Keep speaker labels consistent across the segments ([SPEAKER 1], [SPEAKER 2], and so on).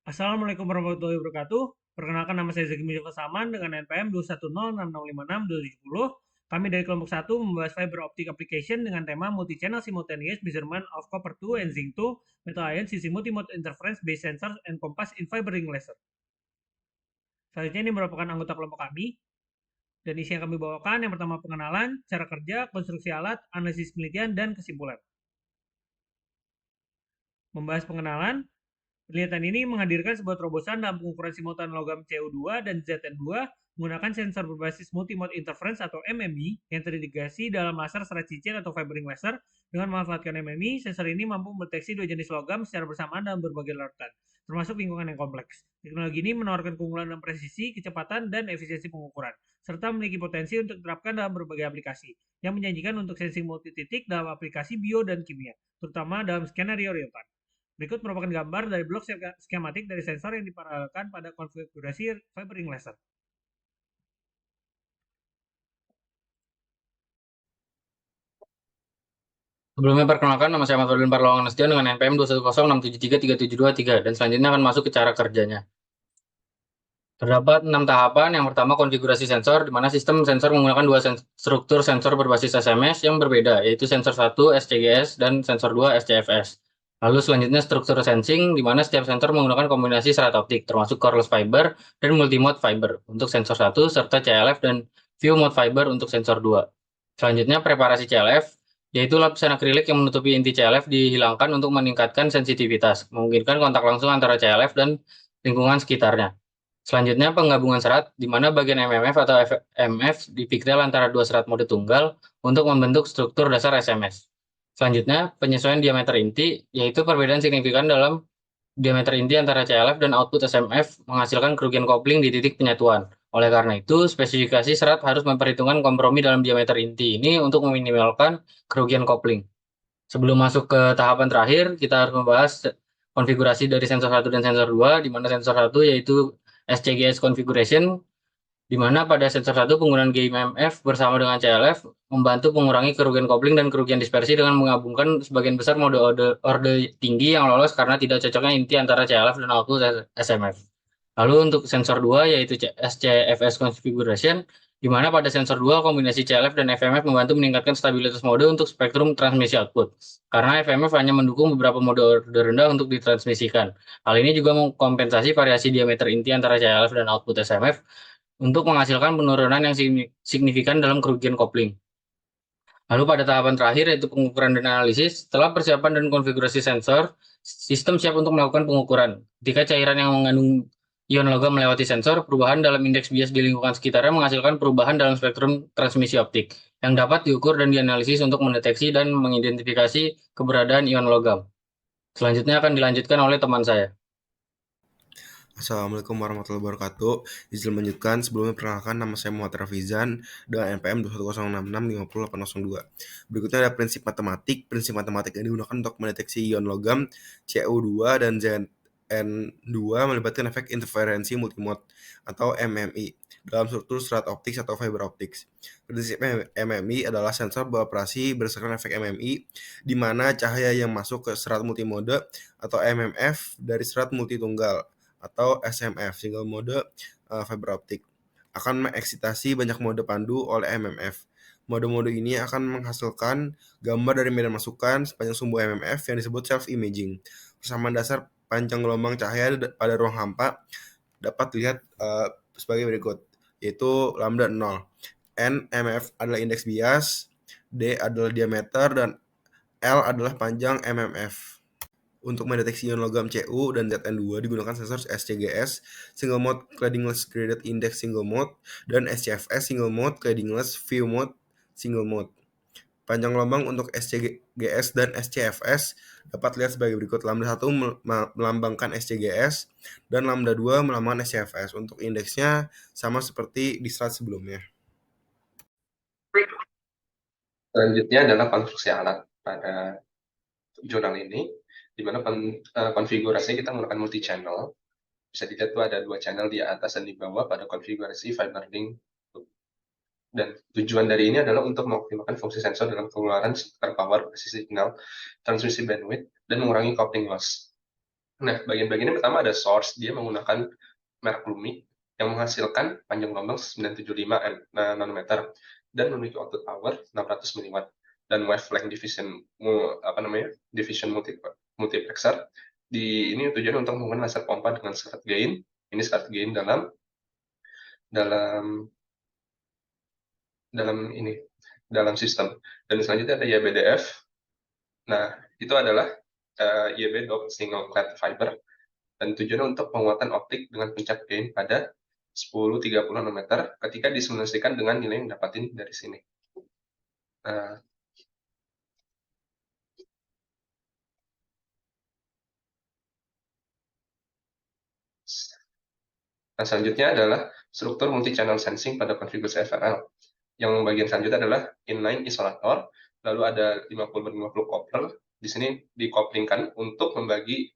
[SPEAKER 1] Assalamualaikum warahmatullahi wabarakatuh. Perkenalkan nama saya Zaki Mujafa Saman dengan NPM 21066562070. Kami dari kelompok 1 membahas fiber optic application dengan tema multi-channel simultaneous measurement of copper 2 and zinc 2 metal ion CC multi-mode interference based sensors and compass in fiber ring laser. Selanjutnya ini merupakan anggota kelompok kami dan isi yang kami bawakan yang pertama pengenalan, cara kerja, konstruksi alat, analisis penelitian, dan kesimpulan. Membahas pengenalan, penelitian ini menghadirkan sebuah terobosan dalam pengukuran simultan logam CU2 dan ZN2 menggunakan sensor berbasis multimode interference atau MMI yang terintegrasi dalam laser serat cincin atau fibering laser. Dengan memanfaatkan MMI, sensor ini mampu mendeteksi dua jenis logam secara bersamaan dalam berbagai larutan, termasuk lingkungan yang kompleks. Teknologi ini menawarkan keunggulan dalam presisi, kecepatan, dan efisiensi pengukuran, serta memiliki potensi untuk diterapkan dalam berbagai aplikasi, yang menjanjikan untuk sensing multi-titik dalam aplikasi bio dan kimia, terutama dalam skenario real-time. Berikut merupakan gambar dari blok skematik dari sensor yang diparalelkan pada konfigurasi fibering laser.
[SPEAKER 2] Sebelumnya perkenalkan, nama saya Ahmad Fadlin Parlawangan Nasution dengan NPM 21067337223 dan selanjutnya akan masuk ke cara kerjanya. Terdapat 6 tahapan. Yang pertama konfigurasi sensor, di mana sistem sensor menggunakan dua struktur sensor berbasis SMS yang berbeda, yaitu sensor 1 SCGS dan sensor 2 SCFS. Lalu selanjutnya struktur sensing, di mana setiap sensor menggunakan kombinasi serat optik, termasuk coreless fiber dan multimode fiber untuk sensor 1, serta CLF dan view mode fiber untuk sensor 2. Selanjutnya preparasi CLF, yaitu lapisan akrilik yang menutupi inti CLF dihilangkan untuk meningkatkan sensitivitas, memungkinkan kontak langsung antara CLF dan lingkungan sekitarnya. Selanjutnya penggabungan serat, di mana bagian MMF atau FMF dipikdal antara dua serat mode tunggal untuk membentuk struktur dasar SMS. Selanjutnya, penyesuaian diameter inti, yaitu perbedaan signifikan dalam diameter inti antara CLF dan output SMF menghasilkan kerugian kopling di titik penyatuan. Oleh karena itu, spesifikasi serat harus memperhitungkan kompromi dalam diameter inti ini untuk meminimalkan kerugian kopling. Sebelum masuk ke tahapan terakhir, kita harus membahas konfigurasi dari sensor 1 dan sensor 2, di mana sensor 1 yaitu SCGS configuration, di mana pada sensor 1 penggunaan GMMF bersama dengan CLF membantu mengurangi kerugian kopling dan kerugian dispersi dengan menggabungkan sebagian besar mode orde tinggi yang lolos karena tidak cocoknya inti antara CLF dan output SMF. Lalu untuk sensor 2 yaitu SCFS configuration, di mana pada sensor 2 kombinasi CLF dan FMF membantu meningkatkan stabilitas mode untuk spektrum transmisi output. Karena FMF hanya mendukung beberapa mode orde rendah untuk ditransmisikan. Hal ini juga mengkompensasi variasi diameter inti antara CLF dan output SMF untuk menghasilkan penurunan yang signifikan dalam kerugian kopling. Lalu pada tahapan terakhir yaitu pengukuran dan analisis, setelah persiapan dan konfigurasi sensor, sistem siap untuk melakukan pengukuran. Ketika cairan yang mengandung ion logam melewati sensor, perubahan dalam indeks bias di lingkungan sekitarnya menghasilkan perubahan dalam spektrum transmisi optik yang dapat diukur dan dianalisis untuk mendeteksi dan mengidentifikasi keberadaan ion logam. Selanjutnya akan dilanjutkan oleh teman saya.
[SPEAKER 3] Assalamualaikum warahmatullahi wabarakatuh. Izin melanjutkan, sebelumnya perkenalkan nama saya Muhammad Rafizan dengan NPM 21066500802. Berikutnya ada prinsip matematik. Prinsip matematik ini digunakan untuk mendeteksi ion logam CU2 dan ZN2 melibatkan efek interferensi multimode atau MMI dalam struktur serat optik atau fiber optics. Prinsip MMI adalah sensor beroperasi berdasarkan efek MMI, di mana cahaya yang masuk ke serat multimode atau MMF dari serat multitunggal atau SMF single mode fiber optik akan mengeksitasi banyak mode pandu oleh MMF. Mode-mode ini akan menghasilkan gambar dari medan masukan sepanjang sumbu MMF yang disebut self-imaging. Persamaan dasar panjang gelombang cahaya pada ruang hampa dapat dilihat sebagai berikut, yaitu lambda 0. N MF adalah indeks bias, D adalah diameter, dan L adalah panjang MMF. Untuk mendeteksi ion logam Cu dan Zn2 digunakan sensor SCGS Single Mode Claddingless Graded Index Single Mode dan SCFS Single Mode Claddingless View Mode Single Mode. Panjang gelombang untuk SCGS dan SCFS dapat dilihat sebagai berikut. Lambda 1 melambangkan SCGS dan lambda 2 melambangkan SCFS. Untuk indeksnya sama seperti di slide sebelumnya.
[SPEAKER 4] Selanjutnya adalah konstruksi alat pada jurnal ini, di mana konfigurasi kita menggunakan multi channel. Bisa dilihat tuh ada 2 channel di atas dan di bawah pada konfigurasi fiber ring. Dan tujuan dari ini adalah untuk mengoptimalkan fungsi sensor dalam pengeluaran spektrum power, presisi signal, transmisi bandwidth, dan mengurangi coupling loss. Nah, bagian-bagian ini pertama ada source, dia menggunakan merek Lumi yang menghasilkan panjang gelombang 975 nanometer dan memiliki output power 600 mW dan wavelength division multiplexer. Ini tujuannya untuk menggunakan laser pompa dengan scatter gain. Ini scatter gain dalam sistem. Dan selanjutnya ada YBDF. Nah, itu adalah YB dot single clad fiber dan tujuannya untuk penguatan optik dengan puncak gain pada 10-30 nanometer ketika disimulasikan dengan nilai yang dapatin dari sini. Nah, selanjutnya adalah struktur multi-channel sensing pada konfigurasi FRL. Yang bagian selanjutnya adalah inline isolator, lalu ada 50-50 coupler. Di sini dikoplingkan untuk membagi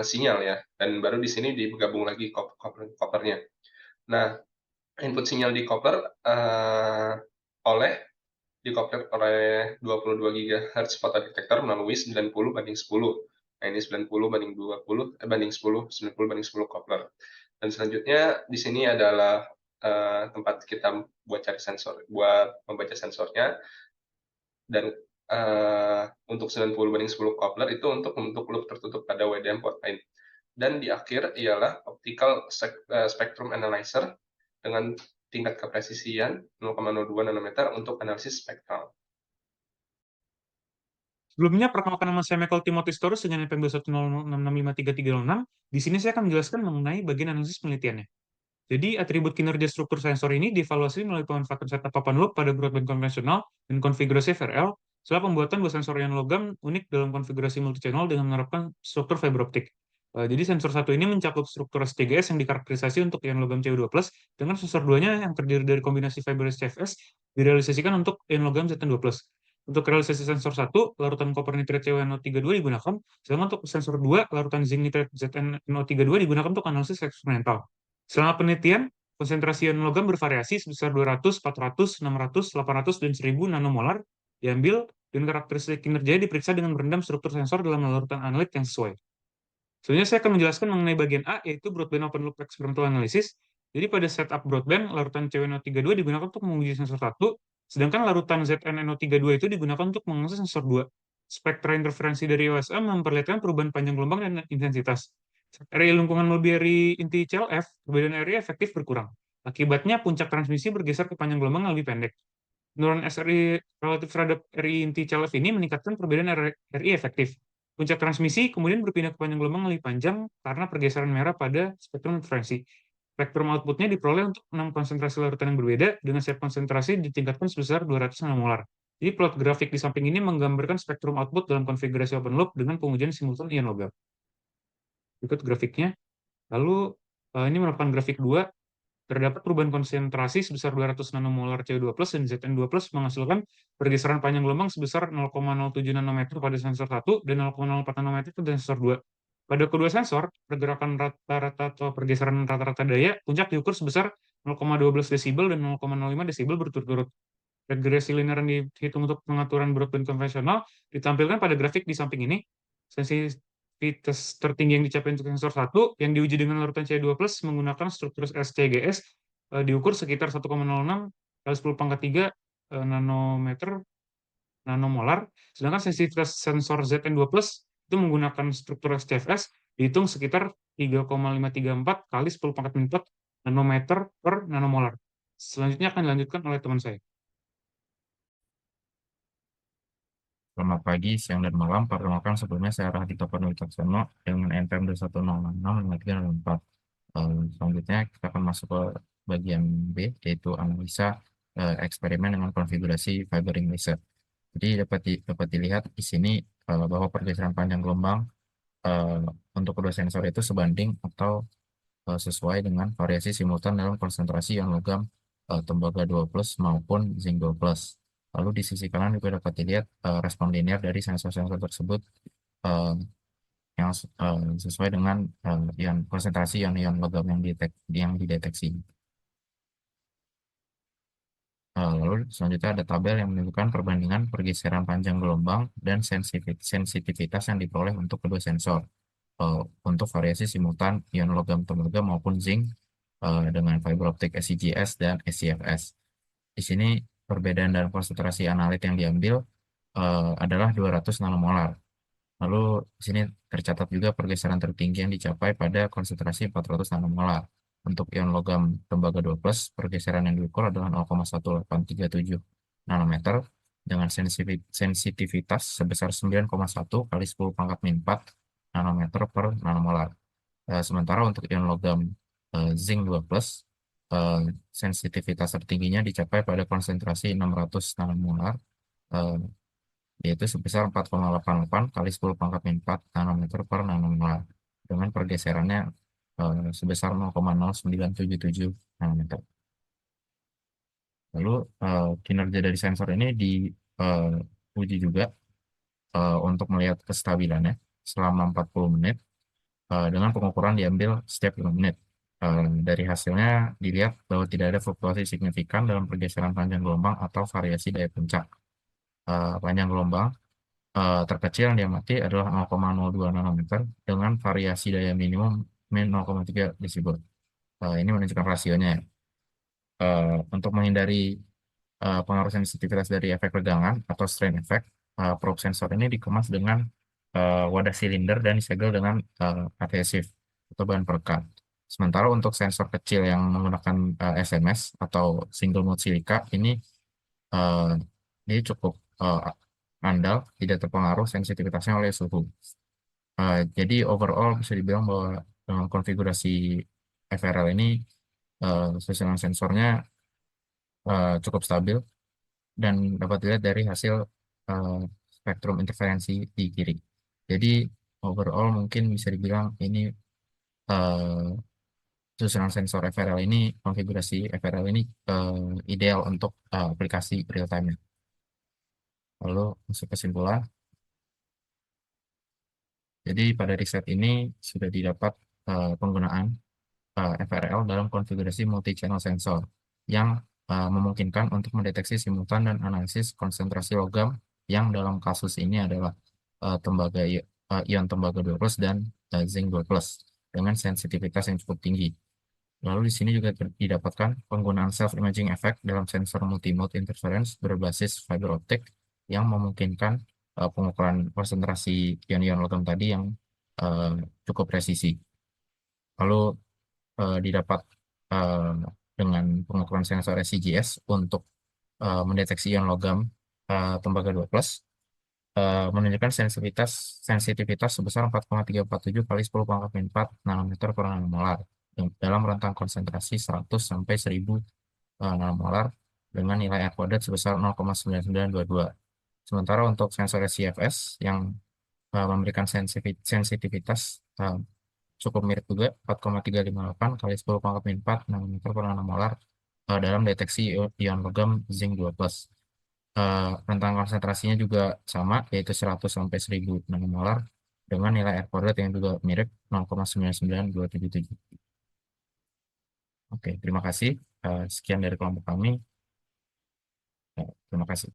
[SPEAKER 4] sinyal ya, dan baru di sini digabung lagi couplernya. Nah, input sinyal di coupler dikoupler oleh 22 GHz fotodetektor melalui 90/10. Nah, ini 90/10 coupler. Dan selanjutnya di sini adalah tempat kita buat cari sensor, buat membaca sensornya. Dan untuk 90/10 coupler itu untuk membentuk loop tertutup pada WDM port lain. Dan di akhir ialah optical spectrum analyzer dengan tingkat kepresisian 0,02 nanometer untuk analisis spektral.
[SPEAKER 5] Sebelumnya, perkenalkan nama saya Michael Timothy Storus dengan NPM 210665336. Di sini saya akan menjelaskan mengenai bagian analisis penelitiannya. Jadi, atribut kinerja struktur sensor ini dievaluasi melalui pemanfaatan setup papan loop pada broadband konvensional dan konfigurasi FRL setelah pembuatan dua sensor ion logam unik dalam konfigurasi multi-channel dengan menerapkan struktur fiber optik. Jadi, sensor satu ini mencakup struktur SCGS yang dikarakterisasi untuk ion logam CO2+, dengan sensor 2-nya yang terdiri dari kombinasi fiber SCFS direalisasikan untuk ion logam ZN2+. Untuk realisasi sensor 1, larutan koper nitrit CuNO32 digunakan, sedangkan untuk sensor 2, larutan zinc nitrit ZnNO32 digunakan untuk analisis eksperimental. Selama penelitian, konsentrasi ion logam bervariasi sebesar 200, 400, 600, 800, dan 1000 nanomolar diambil dan karakteristik kinerjanya diperiksa dengan merendam struktur sensor dalam larutan analit yang sesuai. Selanjutnya saya akan menjelaskan mengenai bagian A, yaitu broadband open loop experimental analysis. Jadi pada setup broadband, larutan CuNO32 digunakan untuk menguji sensor 1, sedangkan larutan ZnNO32 itu digunakan untuk menguji sensor 2. Spektra interferensi dari OSM memperlihatkan perubahan panjang gelombang dan intensitas. Area lingkungan melebihi area inti CLF, perbedaan area efektif berkurang. Akibatnya, puncak transmisi bergeser ke panjang gelombang yang lebih pendek. Penurunan SRI relatif terhadap RI inti CLF ini meningkatkan perbedaan RI efektif. Puncak transmisi kemudian berpindah ke panjang gelombang lebih panjang karena pergeseran merah pada spektrum interferensi. Spektrum outputnya diperoleh untuk 6 konsentrasi larutan yang berbeda dengan setiap konsentrasi ditingkatkan sebesar 200 nanomolar. Jadi plot grafik di samping ini menggambarkan spektrum output dalam konfigurasi open loop dengan pengujian simultan ion logam. Berikut grafiknya. Lalu ini merupakan grafik 2. Terdapat perubahan konsentrasi sebesar 200 nanomolar CO2+ dan ZN2+ menghasilkan pergeseran panjang gelombang sebesar 0,07 nanometer pada sensor 1 dan 0,04 nanometer pada sensor 2. Pada kedua sensor, pergerakan rata-rata atau pergeseran rata-rata daya puncak diukur sebesar 0,12 desibel dan 0,05 desibel berturut-turut. Regresi linear yang dihitung untuk pengaturan broadband konvensional ditampilkan pada grafik di samping ini. Sensitivitas tertinggi yang dicapai untuk sensor 1 yang diuji dengan larutan C2+ menggunakan struktur SCGS diukur sekitar 1,06 kali 10⁻³ nanomolar, sedangkan sensitivitas sensor ZN2+ itu menggunakan struktur SCFS dihitung sekitar 3,534 kali 10⁻⁴ nanometer per nanomolar. Selanjutnya akan dilanjutkan oleh teman saya.
[SPEAKER 6] Selamat pagi, siang, dan malam. Perkenalkan, sebelumnya saya Rahdito Panulwicaksono dengan NPM 210665304. Selanjutnya kita akan masuk ke bagian B, yaitu analisa eksperimen dengan konfigurasi fibering laser. Jadi dapat dilihat di sini bahwa pergeseran panjang gelombang untuk kedua sensor itu sebanding atau sesuai dengan variasi simultan dalam konsentrasi ion logam tembaga 2+ maupun zinc 2+. Lalu di sisi kanan juga dapat dilihat respon linear dari sensor-sensor tersebut yang sesuai dengan konsentrasi ion logam yang dideteksi. Lalu selanjutnya ada tabel yang menunjukkan perbandingan pergeseran panjang gelombang dan sensitivitas yang diperoleh untuk kedua sensor. untuk variasi simultan ion logam tembaga maupun zinc dengan fiber optik SCGS dan SCFS. Di sini perbedaan dalam konsentrasi analit yang diambil adalah 200 nanomolar. Lalu di sini tercatat juga pergeseran tertinggi yang dicapai pada konsentrasi 400 nanomolar. Untuk ion logam tembaga 2+, pergeseran yang diukur adalah 0,1837 nanometer dengan sensitivitas sebesar 9,1 kali 10 pangkat min 4 nanometer per nanomolar. Sementara untuk ion logam zinc 2+, sensitivitas tertingginya dicapai pada konsentrasi 600 nanomolar, yaitu sebesar 4,88 kali 10 pangkat min 4 nanometer per nanomolar dengan pergeserannya sebesar 0,0977 nanometer. Lalu kinerja dari sensor ini diuji juga untuk melihat kestabilannya selama 40 menit dengan pengukuran diambil setiap 5 menit. Dari hasilnya dilihat bahwa tidak ada fluktuasi signifikan dalam pergeseran panjang gelombang atau variasi daya puncak. Panjang gelombang terkecil yang diamati adalah 0,02 nanometer dengan variasi daya minimum min 0,3 desibel. Ini menunjukkan rasionya. Untuk menghindari pengaruh sensitivitas dari efek regangan atau strain effect, probe sensor ini dikemas dengan wadah silinder dan disegel dengan adhesif atau bahan perekat. Sementara untuk sensor kecil yang menggunakan SMS atau single mode silika ini cukup andal, tidak terpengaruh sensitivitasnya oleh suhu. Jadi overall bisa dibilang bahwa dengan konfigurasi FRL ini susunan sensornya cukup stabil dan dapat dilihat dari hasil spektrum interferensi di kiri. Jadi overall mungkin bisa dibilang ini susunan sensor FRL ini, konfigurasi FRL ini ideal untuk aplikasi real time. Lalu masuk kesimpulan. Jadi pada riset ini sudah didapat penggunaan FRL dalam konfigurasi multi-channel sensor yang memungkinkan untuk mendeteksi simultan dan analisis konsentrasi logam yang dalam kasus ini adalah ion tembaga 2+ dan zinc 2+ dengan sensitivitas yang cukup tinggi. Lalu di sini juga didapatkan penggunaan self-imaging effect dalam sensor multimode interference berbasis fiber optik yang memungkinkan pengukuran konsentrasi ion-ion logam tadi yang cukup presisi. Lalu didapat dengan pengukuran sensor SCGS untuk mendeteksi ion logam tembaga 2+, menunjukkan sensitivitas sebesar 4,347 kali 10 pangkat min 4 nanometer per nanomolar dalam rentang konsentrasi 100 sampai 1000 nanomolar dengan nilai R kuadrat sebesar 0,9922. Sementara untuk sensor SCFS yang memberikan sensitivitas cukup mirip juga 4,358 kali 10 pangkat min 4 nanometer per nanomolar dalam deteksi ion logam zinc 2+. Rentang konsentrasinya juga sama, yaitu 100 sampai 1000 nanomolar dengan nilai R kuadrat yang juga mirip 0,99277. Oke, terima kasih. Sekian dari kelompok kami. Terima kasih.